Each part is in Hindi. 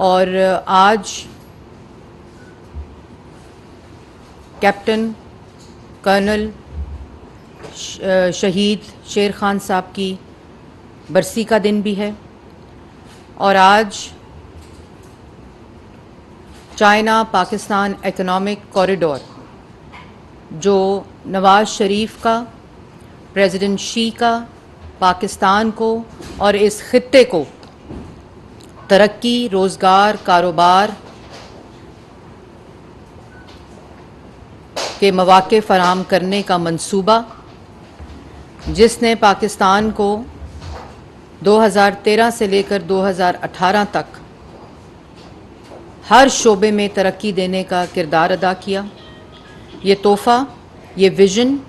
और आज कैप्टन कर्नल शहीद शेर खान साहब की बरसी का दिन भी है और आज चाइना पाकिस्तान इकोनॉमिक कॉरिडोर जो नवाज़ शरीफ का, प्रेसिडेंट शी का, पाकिस्तान को और इस खित्ते को तरक्की, रोज़गार, कारोबार के मौक़े फराहम करने का मंसूबा, जिसने पाकिस्तान को 2013 से लेकर 2018 तक हर शोबे में तरक्की देने का किरदार अदा किया। ये तोहफ़ा, ये vision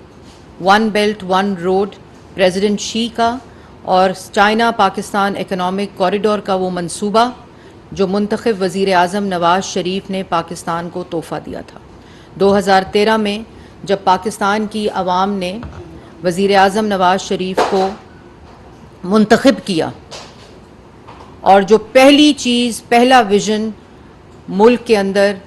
one belt one road president Xi का और चाइना पाकिस्तान इकोनॉमिक कॉरिडोर का वो मंसूबा जो मुंतखब वज़ीर आज़म नवाज़ शरीफ ने पाकिस्तान को तोहफ़ा दिया था। 2013 में जब पाकिस्तान की आवाम ने वज़ीर आज़म नवाज़ शरीफ को मुंतखब किया और जो पहली चीज़, पहला विज़न मुल्क के अंदर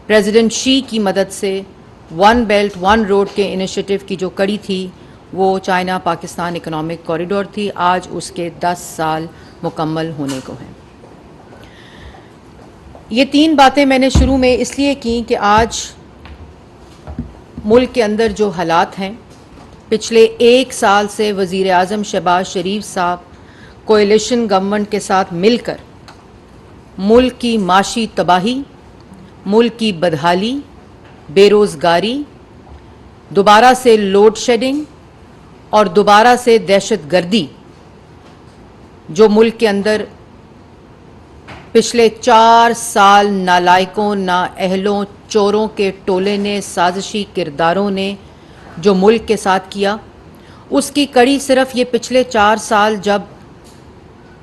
प्रेसिडेंट शी की मदद से वन बेल्ट वन रोड के इनिशिएटिव की जो कड़ी थी वो चाइना पाकिस्तान इकोनॉमिक कॉरिडोर थी। आज उसके 10 साल मुकम्मल होने को हैं। ये 3 बातें मैंने शुरू में इसलिए की कि आज मुल्क के अंदर जो हालात हैं, पिछले 1 साल से वज़ीर आज़म शहबाज शरीफ साहब कोएलिशन गवर्नमेंट के साथ मिलकर मुल्क की माशी तबाही, मुल्क की बदहाली, बेरोज़गारी, दोबारा से लोड शेडिंग और दोबारा से दहशतगर्दी जो मुल्क के अंदर पिछले 4 साल नालायकों, नाअहलों, चोरों के टोले ने, साजिशी किरदारों ने जो मुल्क के साथ किया, उसकी कड़ी सिर्फ ये पिछले 4 साल जब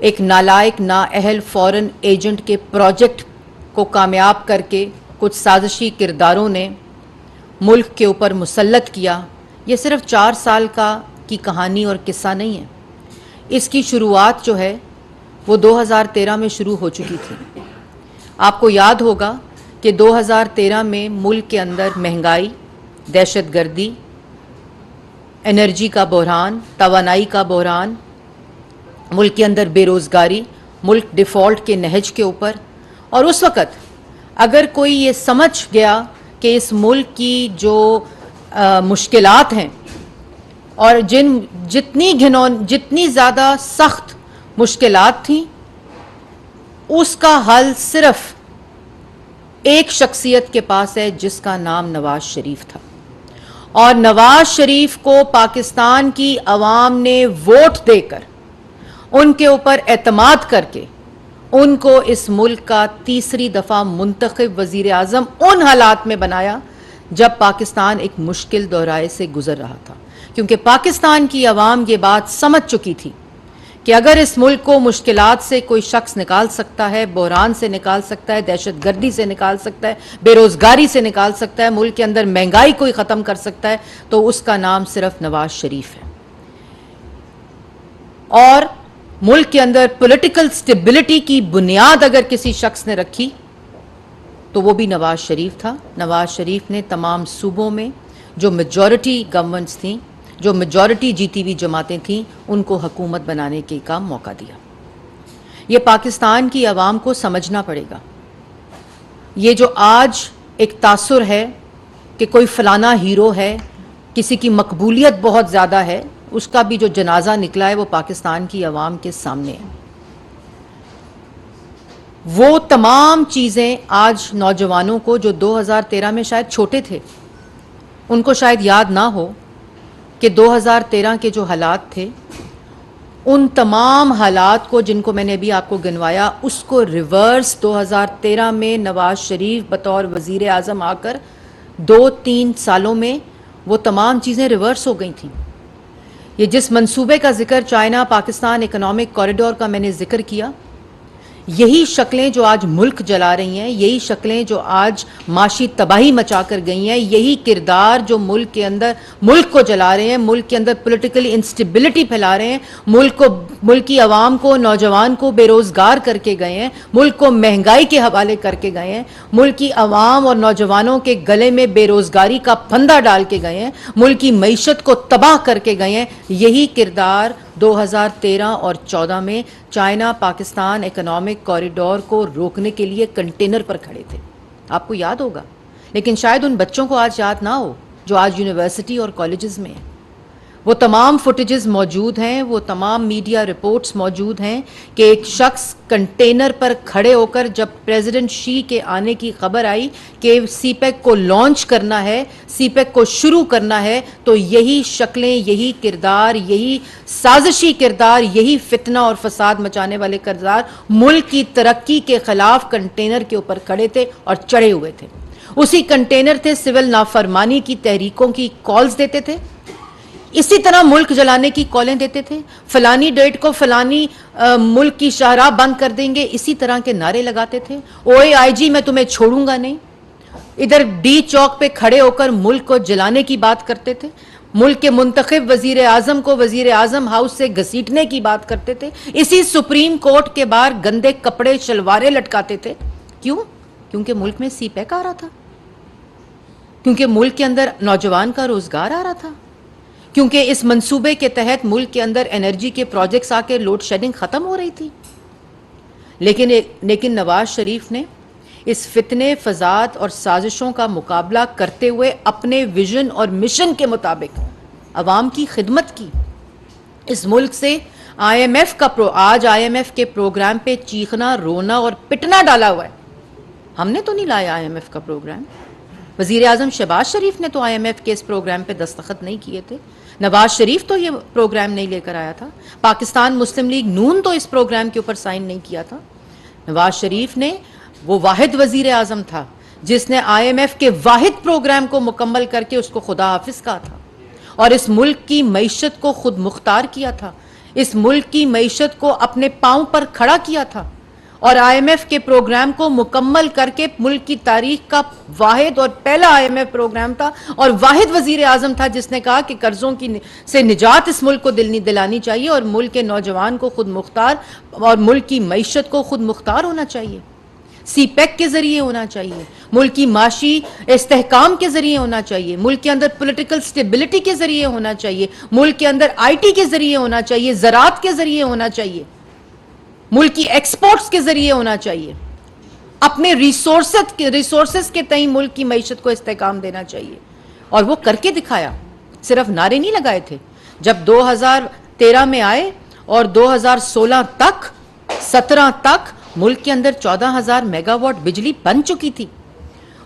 एक नालायक, नाअहल फॉरेन एजेंट के प्रोजेक्ट को कामयाब करके कुछ साजिशी किरदारों ने मुल्क के ऊपर मुसल्लत किया, ये सिर्फ 4 साल की कहानी और किस्सा नहीं है। इसकी शुरुआत जो है वो 2013 में शुरू हो चुकी थी। आपको याद होगा कि 2013 में मुल्क के अंदर महंगाई, दहशतगर्दी, एनर्जी का बहरान, तवानाई का बहरान, मुल्क के अंदर बेरोज़गारी, मुल्क डिफ़ॉल्ट के नहज के ऊपर। और उस वक़्त अगर कोई ये समझ गया कि इस मुल्क की जो मुश्किलात हैं और जितनी ज़्यादा सख्त मुश्किलात थीं, उसका हल सिर्फ एक शख्सियत के पास है जिसका नाम नवाज़ शरीफ था। और नवाज़ शरीफ को पाकिस्तान की आवाम ने वोट देकर, उनके ऊपर एतमाद करके, उनको इस मुल्क का तीसरी दफ़ा मुंतखब वज़ीर आज़म उन हालात में बनाया जब पाकिस्तान एक मुश्किल दौराए से गुज़र रहा था। क्योंकि पाकिस्तान की आवाम ये बात समझ चुकी थी कि अगर इस मुल्क को मुश्किलात से कोई शख्स निकाल सकता है, बहरान से निकाल सकता है, दहशतगर्दी से निकाल सकता है, बेरोज़गारी से निकाल सकता है, मुल्क के अंदर महंगाई कोई ख़त्म कर सकता है, तो उसका नाम सिर्फ नवाज़ शरीफ है। और मुल्क के अंदर पॉलिटिकल स्टेबिलिटी की बुनियाद अगर किसी शख्स ने रखी तो वो भी नवाज़ शरीफ था। नवाज़ शरीफ ने तमाम सूबों में जो मेजॉरिटी गवर्नमेंट्स थीं, जो मेजॉरिटी जीती हुई जमातें थीं, उनको हुकूमत बनाने के का मौका दिया। ये पाकिस्तान की आवाम को समझना पड़ेगा। ये जो आज एक तासुर है कि कोई फलाना हीरो है, किसी की मकबूलियत बहुत ज़्यादा है, उसका भी जो जनाजा निकला है वो पाकिस्तान की आवाम के सामने है। वो तमाम चीज़ें आज नौजवानों को जो 2013 में शायद छोटे थे, उनको शायद याद ना हो कि 2013 के जो हालात थे, उन तमाम हालात को जिनको मैंने अभी आपको गिनवाया, उसको रिवर्स 2013 में नवाज़ शरीफ बतौर वज़ीर आज़म आकर 2-3 सालों में वो तमाम चीज़ें रिवर्स हो गई थीं। ये जिस मंसूबे का जिक्र चाइना पाकिस्तान इकोनॉमिक कॉरिडोर का मैंने जिक्र किया, यही शक्लें जो आज मुल्क जला रही हैं, यही शक्लें जो आज माशी तबाही मचा कर गई हैं, यही किरदार जो मुल्क के अंदर मुल्क को जला रहे हैं, मुल्क के अंदर पॉलिटिकल इंस्टेबिलिटी फैला रहे हैं, मुल्क की आवाम को, नौजवान को बेरोजगार करके गए हैं, मुल्क को महंगाई के हवाले करके गए हैं, मुल्क की आवाम और नौजवानों के गले में बेरोजगारी का फंदा डाल के गए हैं, मुल्क की मईशत को तबाह करके गए हैं। यही किरदार 2013 और 14 में चाइना पाकिस्तान इकोनॉमिक कॉरिडोर को रोकने के लिए कंटेनर पर खड़े थे, आपको याद होगा। लेकिन शायद उन बच्चों को आज याद ना हो जो आज यूनिवर्सिटी और कॉलेजेस में हैं। वो तमाम फुटेजेस मौजूद हैं, वो तमाम मीडिया रिपोर्ट्स मौजूद हैं कि एक शख्स कंटेनर पर खड़े होकर, जब प्रेसिडेंट शी के आने की खबर आई कि सीपेक को लॉन्च करना है, सीपेक को शुरू करना है, तो यही शक्लें, यही किरदार, यही साजिशी किरदार, यही फितना और फसाद मचाने वाले किरदार मुल्क की तरक्की के खिलाफ कंटेनर के ऊपर खड़े थे और चढ़े हुए थे। उसी कंटेनर थे सिविल नाफरमानी की तहरीकों की कॉल्स देते थे, इसी तरह मुल्क जलाने की कॉलें देते थे, फलानी डेट को फलानी मुल्क की शाहराह बंद कर देंगे, इसी तरह के नारे लगाते थे। ओए आईजी मैं तुम्हें छोड़ूंगा नहीं, इधर डी चौक पे खड़े होकर मुल्क को जलाने की बात करते थे, मुल्क के मुंतखब वजीर आजम को वजीर आजम हाउस से घसीटने की बात करते थे, इसी सुप्रीम कोर्ट के बाहर गंदे कपड़े शलवारें लटकाते थे। क्यों? क्योंकि मुल्क में सीपैक आ रहा था, क्योंकि मुल्क के अंदर नौजवान का रोजगार आ रहा था, क्योंकि इस मंसूबे के तहत मुल्क के अंदर एनर्जी के प्रोजेक्ट्स आके लोड शेडिंग खत्म हो रही थी। लेकिन नवाज शरीफ ने इस फितने, फसाद और साजिशों का मुकाबला करते हुए अपने विजन और मिशन के मुताबिक अवाम की खिदमत की। इस मुल्क से IMF का आज IMF के प्रोग्राम पे चीखना, रोना और पिटना डाला हुआ है। हमने तो नहीं लाया IMF का प्रोग्राम, वजीर आजम शहबाज शरीफ ने तो IMF के इस प्रोग्राम पे दस्तखत नहीं किए थे, नवाज शरीफ तो ये प्रोग्राम नहीं लेकर आया था, पाकिस्तान मुस्लिम लीग नून तो इस प्रोग्राम के ऊपर साइन नहीं किया था। नवाज शरीफ ने, वो वाहिद वजीर आजम था जिसने IMF के वाहिद प्रोग्राम को मुकम्मल करके उसको खुदा हाफिज कहा था और इस मुल्क की मईशत को खुद मुख्तार किया था, इस मुल्क की मईशत को अपने पांव पर खड़ा किया था और IMF के प्रोग्राम को मुकम्मल करके मुल्क की तारीख का वाहिद और पहला IMF प्रोग्राम था और वाहिद वजीर आजम था जिसने कहा कि कर्जों की से निजात इस मुल्क को दिलानी चाहिए और मुल्क के नौजवान को खुद मुख्तार और मुल्क की मईशत को खुद मुख्तार होना चाहिए, सीपैक के जरिए होना चाहिए, मुल्क की माशी इस्तेहकाम के जरिए होना चाहिए, मुल्क के अंदर पॉलिटिकल स्टेबिलिटी के जरिए होना चाहिए, मुल्क के अंदर IT के जरिए होना चाहिए, ज़राअत के जरिए होना चाहिए, मुल्क की एक्सपोर्ट्स के जरिए होना चाहिए, अपने रिसोर्सेस के तई मुल्क की मईशत को इस्तेहकाम देना चाहिए। और वो करके दिखाया, सिर्फ नारे नहीं लगाए थे। जब 2013 में आए और 2016 तक 17 तक मुल्क के अंदर 14,000 मेगावाट बिजली बन चुकी थी,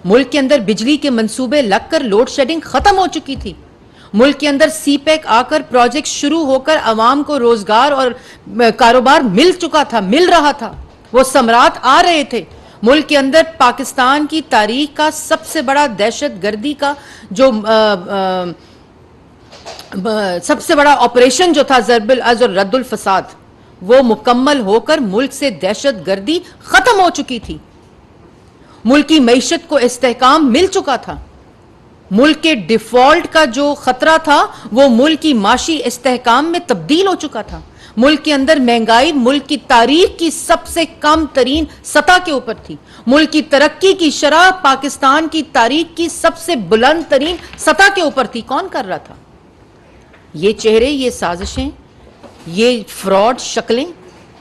मुल्क के अंदर बिजली के मंसूबे लगकर लोड शेडिंग खत्म हो चुकी थी, मुल्क के अंदर सीपैक आकर प्रोजेक्ट शुरू होकर अवाम को रोजगार और कारोबार मिल चुका था, मिल रहा था, वो सम्राट आ रहे थे। मुल्क के अंदर पाकिस्तान की तारीख का सबसे बड़ा दहशतगर्दी का जो सबसे बड़ा ऑपरेशन जो था ज़रबुल अज़ और रद्दुल फसाद, वो मुकम्मल होकर मुल्क से दहशतगर्दी खत्म हो चुकी थी, मुल्क की मईशत को इस्तेहकाम मिल चुका था, मुल्क के डिफॉल्ट का जो खतरा था वो मुल्क की माशी इस्तेहकाम में तब्दील हो चुका था, मुल्क के अंदर महंगाई मुल्क की तारीख की सबसे कम तरीन सतह के ऊपर थी, मुल्क की तरक्की की शरह पाकिस्तान की तारीख की सबसे बुलंद तरीन सतह के ऊपर थी। कौन कर रहा था ये चेहरे, ये साजिशें, ये फ्रॉड शक्लें?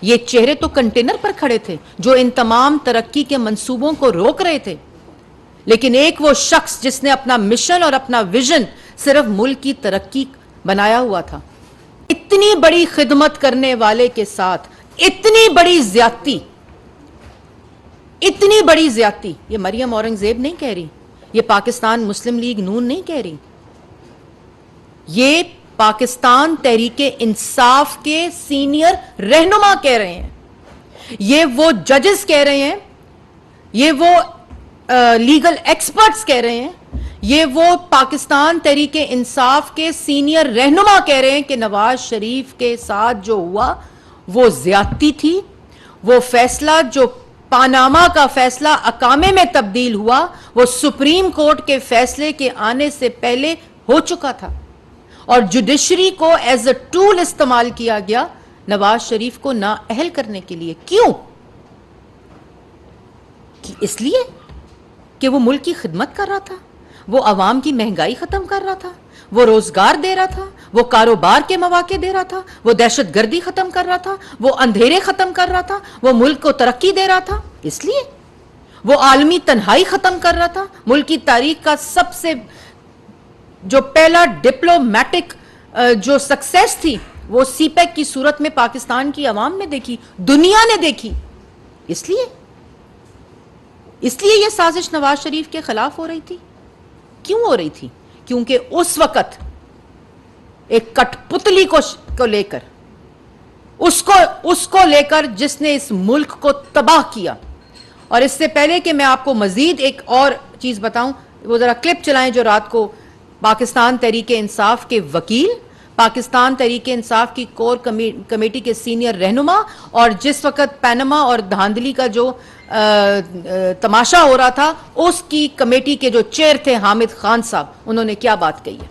ये चेहरे तो कंटेनर पर खड़े थे जो इन तमाम तरक्की के मंसूबों को रोक रहे थे। लेकिन एक वो शख्स जिसने अपना मिशन और अपना विजन सिर्फ मुल्क की तरक्की बनाया हुआ था, इतनी बड़ी खिदमत करने वाले के साथ इतनी बड़ी ज्यादती, इतनी बड़ी ज्यादती, ये मरियम औरंगजेब नहीं कह रही, ये पाकिस्तान मुस्लिम लीग नून नहीं कह रही, ये पाकिस्तान तहरीके इंसाफ के सीनियर रहनुमा कह रहे हैं, ये वो जजेस कह रहे हैं, ये वो लीगल एक्सपर्ट्स कह रहे हैं, ये वो पाकिस्तान तहरीके इंसाफ के सीनियर रहनुमा कह रहे हैं कि नवाज शरीफ के साथ जो हुआ वो ज्यादती थी, वो फैसला जो पानामा का फैसला अकामे में तब्दील हुआ, वो सुप्रीम कोर्ट के फैसले के आने से पहले हो चुका था और जुडिशरी को एज अ टूल इस्तेमाल किया गया नवाज शरीफ को नाअहल करने के लिए। क्यों? कि इसलिए कि वो मुल्क की खिदमत कर रहा था, वो अवाम की महंगाई खत्म कर रहा था, वो रोजगार दे रहा था, वो कारोबार के मौके दे रहा था, वो दहशतगर्दी खत्म कर रहा था, वो अंधेरे खत्म कर रहा था, वो मुल्क को तरक्की दे रहा था। इसलिए वो आलमी तन्हाई खत्म कर रहा था। मुल्क की तारीख का सबसे जो पहला डिप्लोमेटिक जो सक्सेस थी वो सीपेक की सूरत में पाकिस्तान की अवाम ने देखी, दुनिया ने देखी। इसलिए यह साजिश नवाज शरीफ के खिलाफ हो रही थी। क्यों हो रही थी? क्योंकि उस वक्त एक कठपुतली को लेकर, उसको लेकर जिसने इस मुल्क को तबाह किया। और इससे पहले कि मैं आपको मजीद एक और चीज बताऊं, वो जरा क्लिप चलाएं जो रात को पाकिस्तान तहरीके इंसाफ के वकील, पाकिस्तान तहरीके इंसाफ की कोर कमेटी के सीनियर रहनुमा और जिस वक्त पैनमा और धांधली का जो तमाशा हो रहा था उसकी कमेटी के जो चेयर थे हामिद खान साहब, उन्होंने क्या बात कही है।